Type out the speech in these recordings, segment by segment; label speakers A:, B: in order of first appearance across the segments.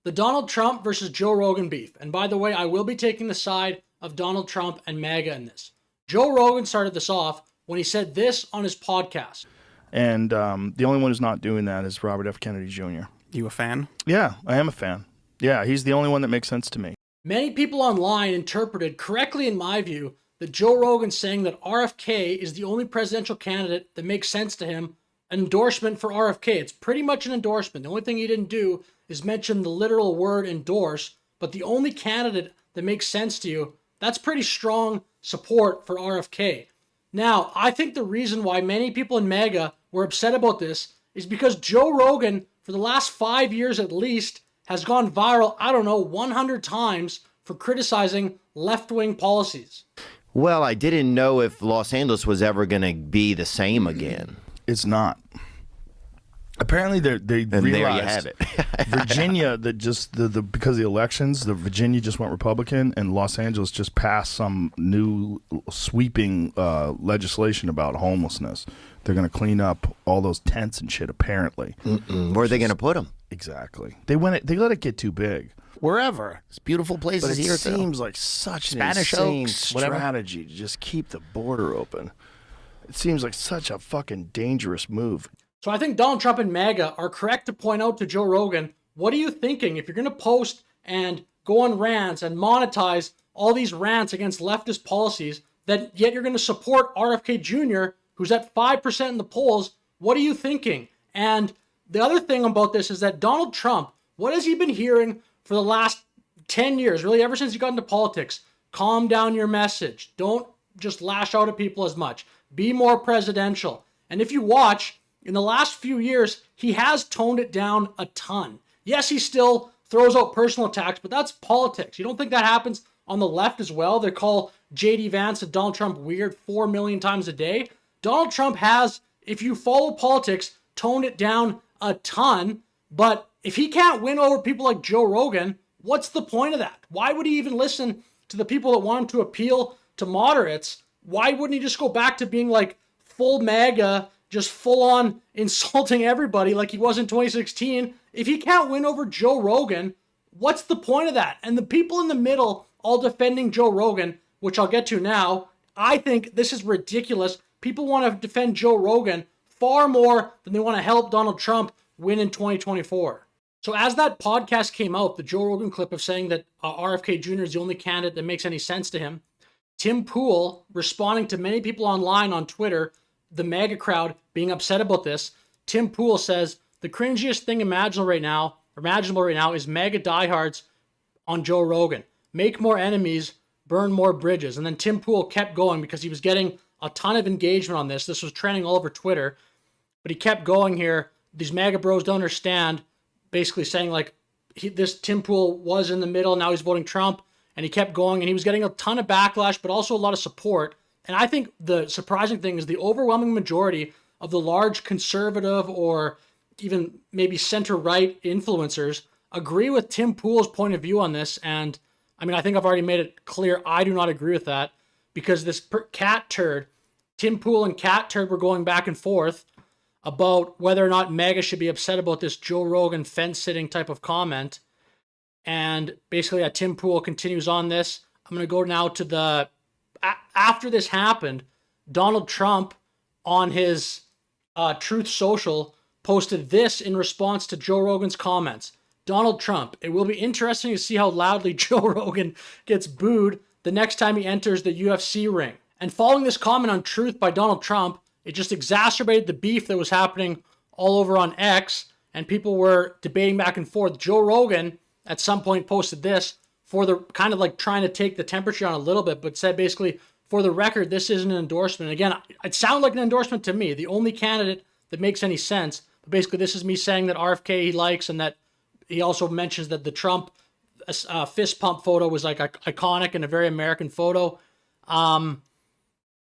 A: the Donald Trump versus Joe Rogan beef. And by the way, I will be taking the side of Donald Trump and MAGA in this. Joe Rogan started this off when he said this on his podcast.
B: And the only one who's not doing that is Robert F. Kennedy Jr.
C: You a fan?
B: Yeah, I am a fan. Yeah, he's the only one that makes sense to me.
A: Many people online interpreted correctly, in my view, that Joe Rogan saying that RFK is the only presidential candidate that makes sense to him, an endorsement for RFK. It's pretty much an endorsement. The only thing he didn't do is mention the literal word endorse, but the only candidate that makes sense to you, that's pretty strong support for RFK. Now, I think the reason why many people in MAGA were upset about this is because Joe Rogan, for the last 5 years at least, has gone viral, 100 times for criticizing left-wing policies.
D: Well, I didn't know if Los Angeles was ever going to be the same again.
B: It's not. Apparently, they
D: And
B: realized
D: there you have it.
B: Virginia, because of the elections, Virginia just went Republican, and Los Angeles just passed some new sweeping legislation about homelessness. They're going to clean up all those tents and shit. Apparently,
D: where are they going to put them?
B: Exactly. They let it get too big.
D: Wherever. It's beautiful places
B: But it
D: here.
B: seems like such an
D: Spanish
B: insane
D: Oaks, whatever.
B: strategy to just keep the border open. It seems like such a fucking dangerous move.
A: So I think Donald Trump and MAGA are correct to point out to Joe Rogan, what are you thinking if you're going to post and go on rants and monetize all these rants against leftist policies, that yet you're going to support RFK Jr., who's at 5% in the polls? What are you thinking? And the other thing about this is that Donald Trump, what has he been hearing for the last 10 years, really ever since he got into politics? Calm down your message. Don't just lash out at people as much. Be more presidential. And if you watch, in the last few years, he has toned it down a ton. Yes, he still throws out personal attacks, but that's politics. You don't think that happens on the left as well? They call J.D. Vance and Donald Trump weird 4 million times a day. Donald Trump has, if you follow politics, toned it down a ton. But if he can't win over people like Joe Rogan, what's the point of that? Why would he even listen to the people that want him to appeal to moderates? Why wouldn't he just go back to being like full MAGA, just full on insulting everybody like he was in 2016? If he can't win over Joe Rogan, what's the point of that? And the people in the middle all defending Joe Rogan, which I'll get to now, I think this is ridiculous. People want to defend Joe Rogan far more than they want to help Donald Trump win in 2024. So as that podcast came out, the Joe Rogan clip of saying that RFK Jr. is the only candidate that makes any sense to him, Tim Pool, responding to many people online on Twitter, the MAGA crowd being upset about this, Tim Pool says, the cringiest thing imaginable right now is MAGA diehards on Joe Rogan. Make more enemies, burn more bridges. And then Tim Pool kept going because he was getting a ton of engagement on this. This was trending all over Twitter. But he kept going here. These MAGA bros don't understand, basically saying like, this Tim Pool was in the middle, now he's voting Trump. And he kept going, and he was getting a ton of backlash, but also a lot of support. And I think the surprising thing is the overwhelming majority of the large conservative or even maybe center-right influencers agree with Tim Pool's point of view on this. And I mean, I think I've already made it clear I do not agree with that, because this cat turd, Tim Pool and cat turd, were going back and forth about whether or not MAGA should be upset about this Joe Rogan fence-sitting type of comment. And basically, Tim Pool continues on this. I'm going to go now to after this happened, Donald Trump on his Truth Social posted this in response to Joe Rogan's comments. Donald Trump, it will be interesting to see how loudly Joe Rogan gets booed the next time he enters the UFC ring. And following this comment on Truth by Donald Trump, it just exacerbated the beef that was happening all over on X, and people were debating back and forth. Joe Rogan at some point posted this for the kind of like trying to take the temperature on a little bit, but said basically, for the record, this isn't an endorsement. Again, it sounded like an endorsement to me, the only candidate that makes any sense. But basically, this is me saying that RFK he likes, and that he also mentions that the Trump fist pump photo was like iconic and a very American photo. And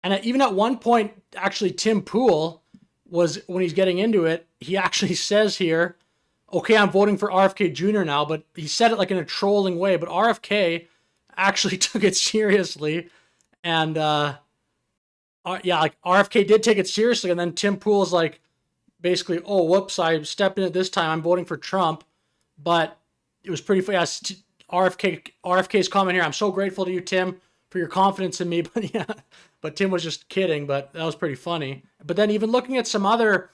A: even at one point, actually, Tim Pool was, when he's getting into it, he actually says here, okay, I'm voting for RFK Jr. now, but he said it like in a trolling way, but RFK actually took it seriously. And like RFK did take it seriously. And then Tim Pool's like, basically, oh, whoops, I stepped in it this time. I'm voting for Trump. But it was pretty funny. Yes, RFK's comment here. I'm so grateful to you, Tim, for your confidence in me. But yeah, but Tim was just kidding. But that was pretty funny. But then even looking at some other,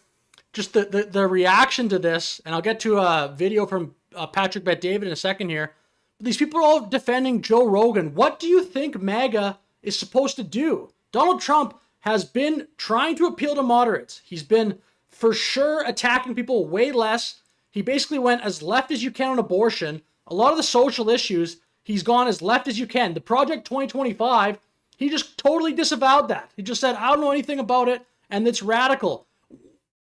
A: just the reaction to this, and I'll get to a video from Patrick Bet-David in a second here. These people are all defending Joe Rogan. What do you think MAGA is supposed to do? Donald Trump has been trying to appeal to moderates. He's been for sure attacking people way less. He basically went as left as you can on abortion. A lot of the social issues, he's gone as left as you can. The Project 2025, he just totally disavowed that. He just said, I don't know anything about it, and it's radical.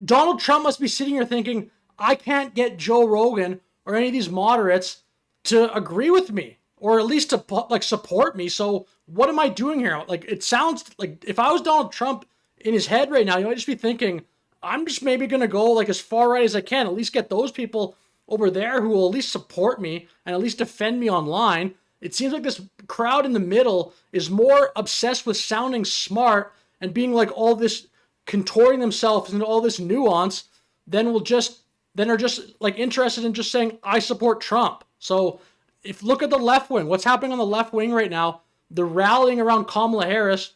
A: Donald Trump must be sitting here thinking, I can't get Joe Rogan or any of these moderates to agree with me, or at least to like support me. So what am I doing here? Like, it sounds like if I was Donald Trump in his head right now, you might just be thinking, I'm just maybe going to go like as far right as I can, at least get those people over there who will at least support me and at least defend me online. It seems like this crowd in the middle is more obsessed with sounding smart and being like all this, contorting themselves into all this nuance, then are just like interested in just saying, I support Trump. So if look at the left wing, what's happening on the left wing right now, the rallying around Kamala Harris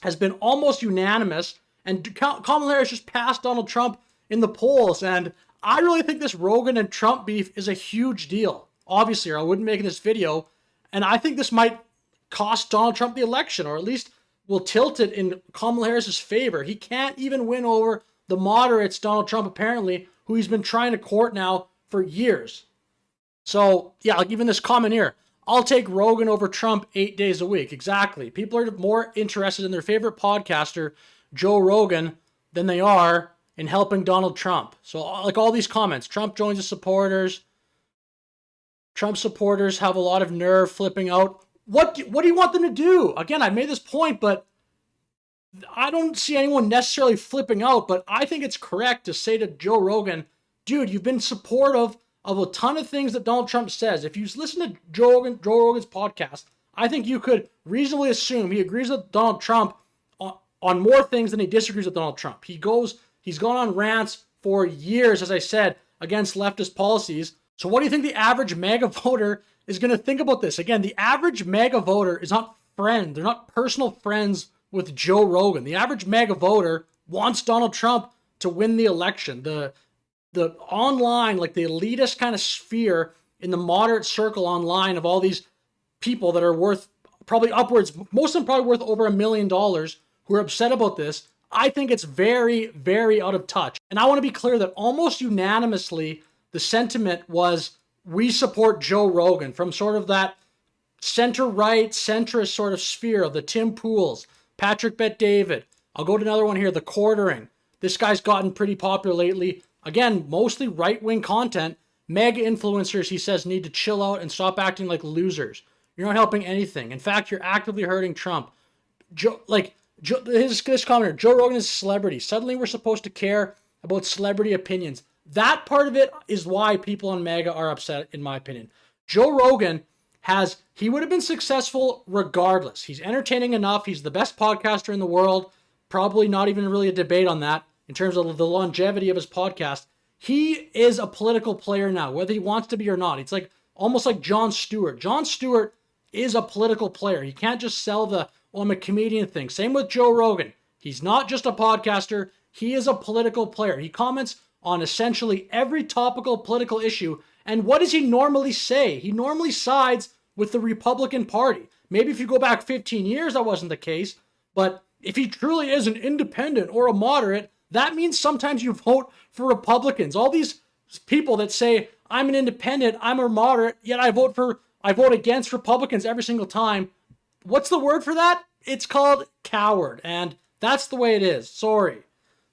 A: has been almost unanimous, and Kamala Harris just passed Donald Trump in the polls. And I really think this Rogan and Trump beef is a huge deal, obviously, or I wouldn't make this video. And I think this might cost Donald Trump the election, or at least will tilt it in Kamala Harris's favor. He can't even win over the moderates, Donald Trump apparently, who he's been trying to court now for years. So, yeah, like even this comment here, I'll take Rogan over Trump 8 days a week. Exactly. People are more interested in their favorite podcaster, Joe Rogan, than they are in helping Donald Trump. So, like all these comments, Trump joins his supporters. Trump supporters have a lot of nerve flipping out. What do you want them to do? Again, I made this point, but I don't see anyone necessarily flipping out, but I think it's correct to say to Joe Rogan, dude, you've been supportive of a ton of things that Donald Trump says. If you listen to Joe Rogan's podcast, I think you could reasonably assume he agrees with Donald Trump on more things than he disagrees with Donald Trump. He's gone on rants for years, as I said, against leftist policies. So what do you think the average MAGA voter is going to think about this? Again, the average MAGA voter is not friend. They're not personal friends with Joe Rogan. The average MAGA voter wants Donald Trump to win the election. The online, like the elitist kind of sphere in the moderate circle online of all these people that are worth probably upwards, most of them probably worth over $1 million, who are upset about this, I think it's very, very out of touch. And I want to be clear that almost unanimously, the sentiment was, we support Joe Rogan, from sort of that center-right, centrist sort of sphere of the Tim Pools, Patrick Bet-David. I'll go to another one here, the Quartering. This guy's gotten pretty popular lately. Again, mostly right-wing content. MAGA influencers, he says, need to chill out and stop acting like losers. You're not helping anything. In fact, you're actively hurting Trump. This commenter, Joe Rogan is a celebrity. Suddenly we're supposed to care about celebrity opinions. That part of it is why people on MAGA are upset, in my opinion. Joe Rogan he would have been successful regardless. He's entertaining enough. He's the best podcaster in the world. Probably not even really a debate on that in terms of the longevity of his podcast. He is a political player now, whether he wants to be or not. It's like almost like Jon Stewart. Jon Stewart is a political player. He can't just sell I'm a comedian thing. Same with Joe Rogan. He's not just a podcaster. He is a political player. He comments on essentially every topical political issue. And what does he normally say? He normally sides with the Republican Party. Maybe if you go back 15 years, that wasn't the case. But if he truly is an independent or a moderate, that means sometimes you vote for Republicans. All these people that say, I'm an independent, I'm a moderate, yet I vote against Republicans every single time. What's the word for that? It's called coward. And that's the way it is. Sorry.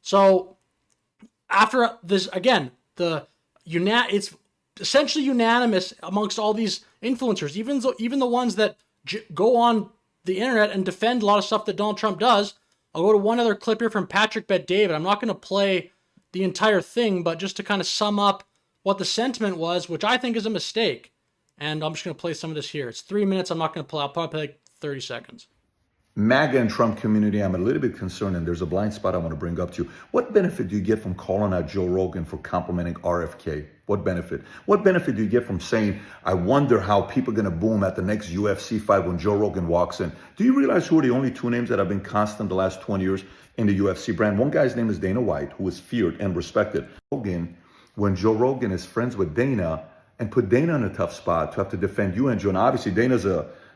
A: So after this, again, it's essentially unanimous amongst all these influencers, even the ones that go on the internet and defend a lot of stuff that Donald Trump does. I'll go to one other clip here from Patrick Bet-David. I'm not going to play the entire thing, but just to kind of sum up what the sentiment was, which I think is a mistake. And I'm just going to play some of this here. It's 3 minutes. I'm not going to play. I'll probably play like 30 seconds.
C: MAGA and Trump community, I'm a little bit concerned, and there's a blind spot I want to bring up to you. What benefit do you get from calling out Joe Rogan for complimenting RFK? What benefit? What benefit do you get from saying, I wonder how people are going to boom at the next UFC fight when Joe Rogan walks in? Do you realize who are the only two names that have been constant the last 20 years in the UFC brand? One guy's name is Dana White, who is feared and respected. Rogan, when Joe Rogan is friends with Dana and put Dana in a tough spot to have to defend you and Joe. And obviously,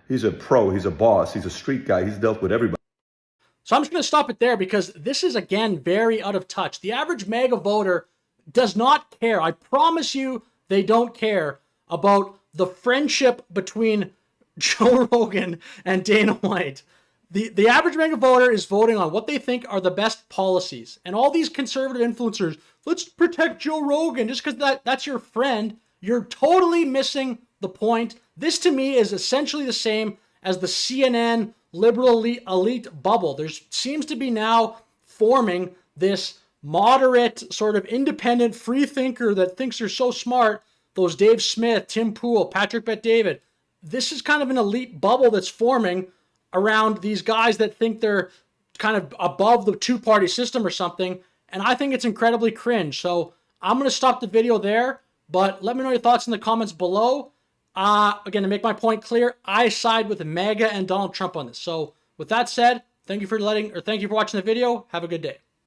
C: he's a pro, he's a boss, he's a street guy, he's dealt with everybody.
A: So I'm just going to stop it there because this is, again, very out of touch. The average MAGA voter does not care. I promise you they don't care about the friendship between Joe Rogan and Dana White. The average MAGA voter is voting on what they think are the best policies. And all these conservative influencers, let's protect Joe Rogan just because that's your friend. You're totally missing the point. This to me is essentially the same as the CNN liberal elite bubble. There seems to be now forming this moderate sort of independent free thinker that thinks they're so smart. Those Dave Smith, Tim Pool, Patrick Bet-David. This is kind of an elite bubble that's forming around these guys that think they're kind of above the two-party system or something. And I think it's incredibly cringe. So I'm going to stop the video there, but let me know your thoughts in the comments below. Again, to make my point clear, I side with MAGA and Donald Trump on this. So with that said, thank you for watching the video. Have a good day.